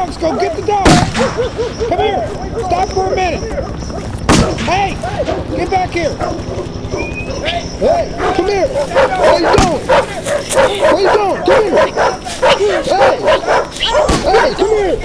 dogs go. Get the dog. Come here. Stop for a minute. Hey, get back here. Hey, come here. What you doing? What you doing? Come here. Hey, come here.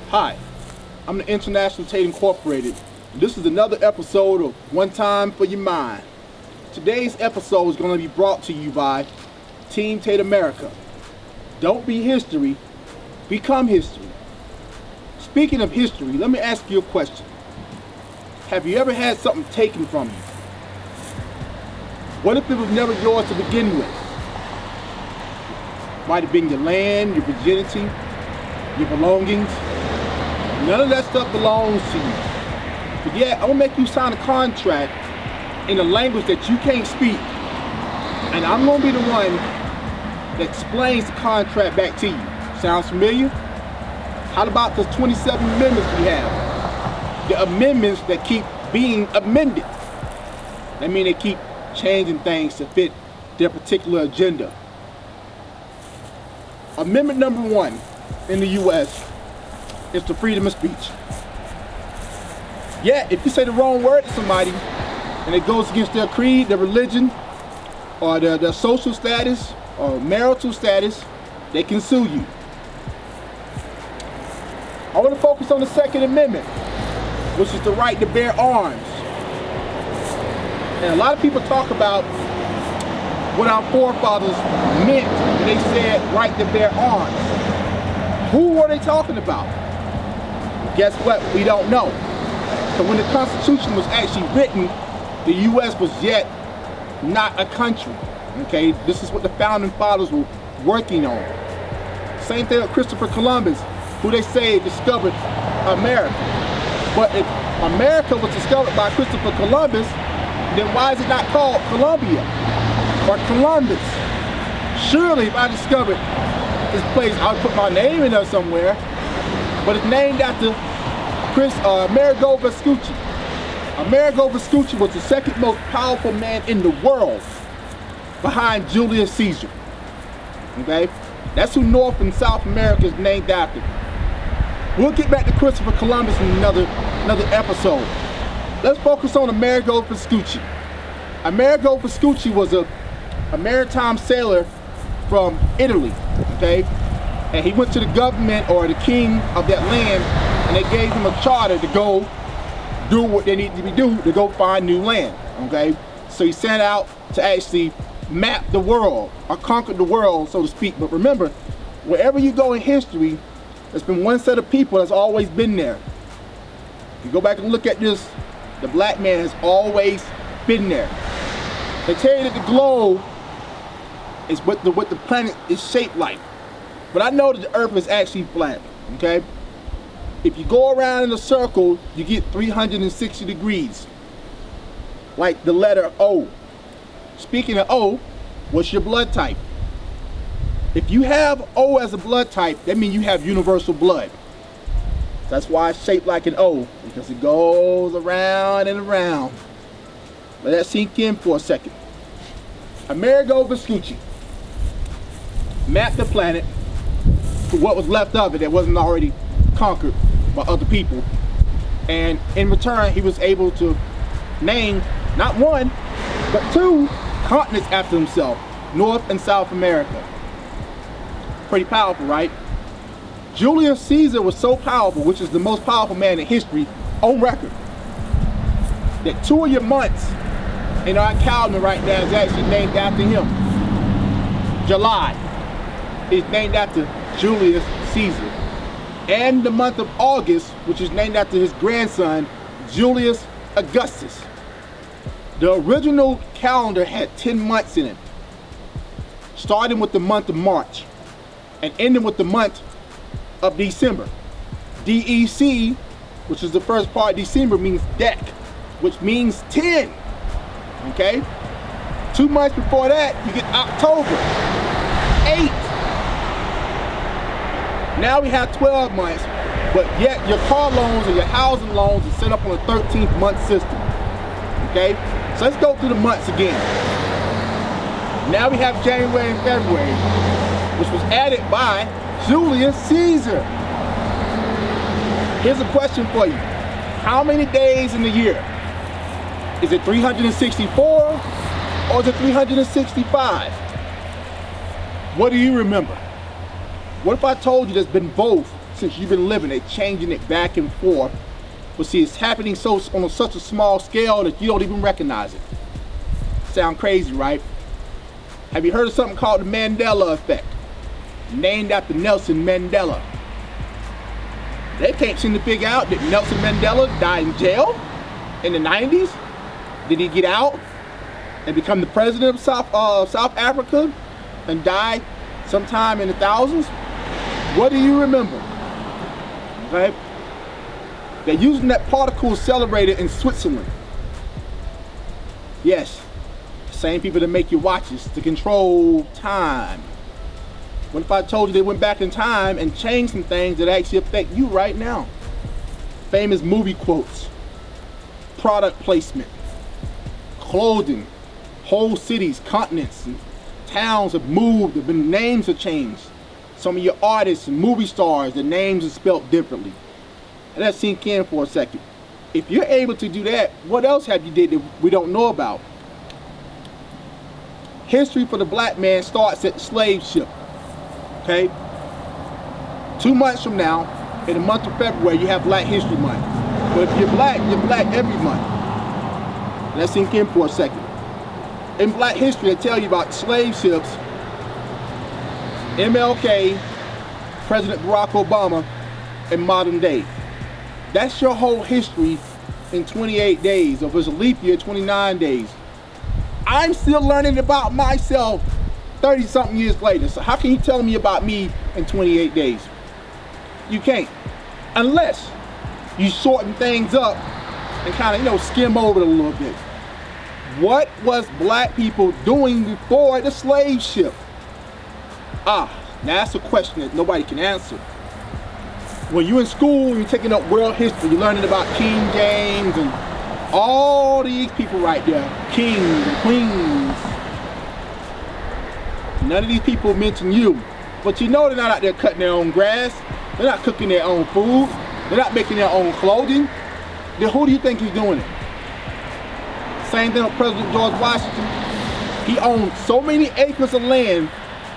Hi, I'm the International Tate Incorporated. This is another episode of One Time for Your Mind. Today's episode is going to be brought to you by Team Tate America. Don't be history, become history. Speaking of history, let me ask you a question. Have you ever had something taken from you? What if it was never yours to begin with? Might have been your land, your virginity, your belongings. None of that stuff belongs to you. But yeah, I'm gonna make you sign a contract in a language that you can't speak. And I'm gonna be the one that explains the contract back to you. Sounds familiar? How about those 27 amendments we have? The amendments that keep being amended. That means they keep changing things to fit their particular agenda. Amendment number 1 in the U.S. is the freedom of speech. Yeah, if you say the wrong word to somebody and it goes against their creed, their religion, or their social status or marital status, they can sue you. I want to focus on the Second Amendment, which is the right to bear arms. And a lot of people talk about what our forefathers meant when they said right to bear arms. Who were they talking about? Guess what? We don't know. So when the Constitution was actually written, the U.S. was yet not a country. Okay, this is what the founding fathers were working on. Same thing with Christopher Columbus, who they say discovered America. But if America was discovered by Christopher Columbus, then why is it not called Columbia or Columbus? Surely if I discovered this place, I would put my name in there somewhere. But it's named after Amerigo Vespucci. Amerigo Vespucci was the second most powerful man in the world behind Julius Caesar. Okay? That's who North and South America is named after. We'll get back to Christopher Columbus in another episode. Let's focus on Amerigo Vespucci. Amerigo Vespucci was a maritime sailor from Italy, okay? And he went to the government or the king of that land, and they gave him a charter to go do what they needed to be do to go find new land, okay? So he sent out to actually map the world or conquer the world, so to speak. But remember, wherever you go in history, there's been one set of people that's always been there. You go back and look at this The black man has always been there. They tell you that the globe is what the planet is shaped like. But I know that the earth is actually flat, okay? If you go around in a circle, you get 360 degrees, like the letter O. Speaking of O, what's your blood type? If you have O as a blood type, that means you have universal blood. That's why it's shaped like an O, because it goes around and around. Let that sink in for a second. Amerigo Vespucci mapped the planet for what was left of it that wasn't already conquered by other people. And in return, he was able to name not one, but 2 continents after himself, North and South America. Pretty powerful, right? Julius Caesar was so powerful, which is the most powerful man in history on record, that 2 of your months in our calendar right now is actually named after him. July is named after Julius Caesar. And the month of August, which is named after his grandson, Julius Augustus. The original calendar had 10 months in it, starting with the month of March and ending with the month of December. DEC, which is the first part of December, means deck, which means 10. Okay? 2 months before that, you get October, 8. Now we have 12 months, but yet your car loans and your housing loans are set up on a 13th month system. Okay? So let's go through the months again. Now we have January and February, which was added by Julius Caesar. Here's a question for you. How many days in the year? Is it 364 or is it 365? What do you remember? What if I told you there's been both since you've been living it, changing it back and forth? But see, it's happening on such a small scale that you don't even recognize it. Sound crazy, right? Have you heard of something called the Mandela effect? Named after Nelson Mandela. They can't seem to figure out that Nelson Mandela died in jail in the 90s. Did he get out and become the president of South Africa and die sometime in the thousands? What do you remember? Okay? They're using that particle accelerator in Switzerland. Yes, the same people that make your watches to control time. What if I told you they went back in time and changed some things that actually affect you right now? Famous movie quotes, product placement, clothing, whole cities, continents, and towns have moved, names have changed. Some of your artists and movie stars, the names are spelled differently. And that sink in for a second. If you're able to do that, what else have you did that we don't know about? History for the black man starts at the slave ship. Okay? 2 months from now, in the month of February, you have Black History Month. But if you're black every month. Let's sink in for a second. In Black history, they tell you about slave ships, MLK, President Barack Obama, and modern day. That's your whole history in 28 days, or if it's a leap year, 29 days. I'm still learning about myself 30-something years later. So how can you tell me about me in 28 days? You can't. Unless you shorten things up and kind of, skim over it a little bit. What was black people doing before the slave ship? Now that's a question that nobody can answer. When you're in school, you're taking up world history, you're learning about King James and all these people right there, kings and queens. None of these people mention you. But they're not out there cutting their own grass. They're not cooking their own food. They're not making their own clothing. Then who do you think is doing it? Same thing with President George Washington. He owned so many acres of land,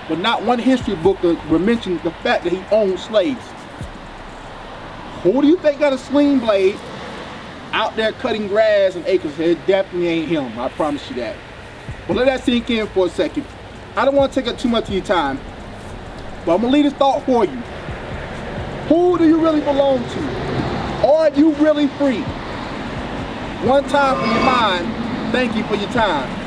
but not one history book will mention the fact that he owned slaves. Who do you think got a sling blade out there cutting grass and acres? It definitely ain't him, I promise you that. But let that sink in for a second. I don't want to take up too much of your time, but I'm going to leave this thought for you. Who do you really belong to? Are you really free? One time from your mind, thank you for your time.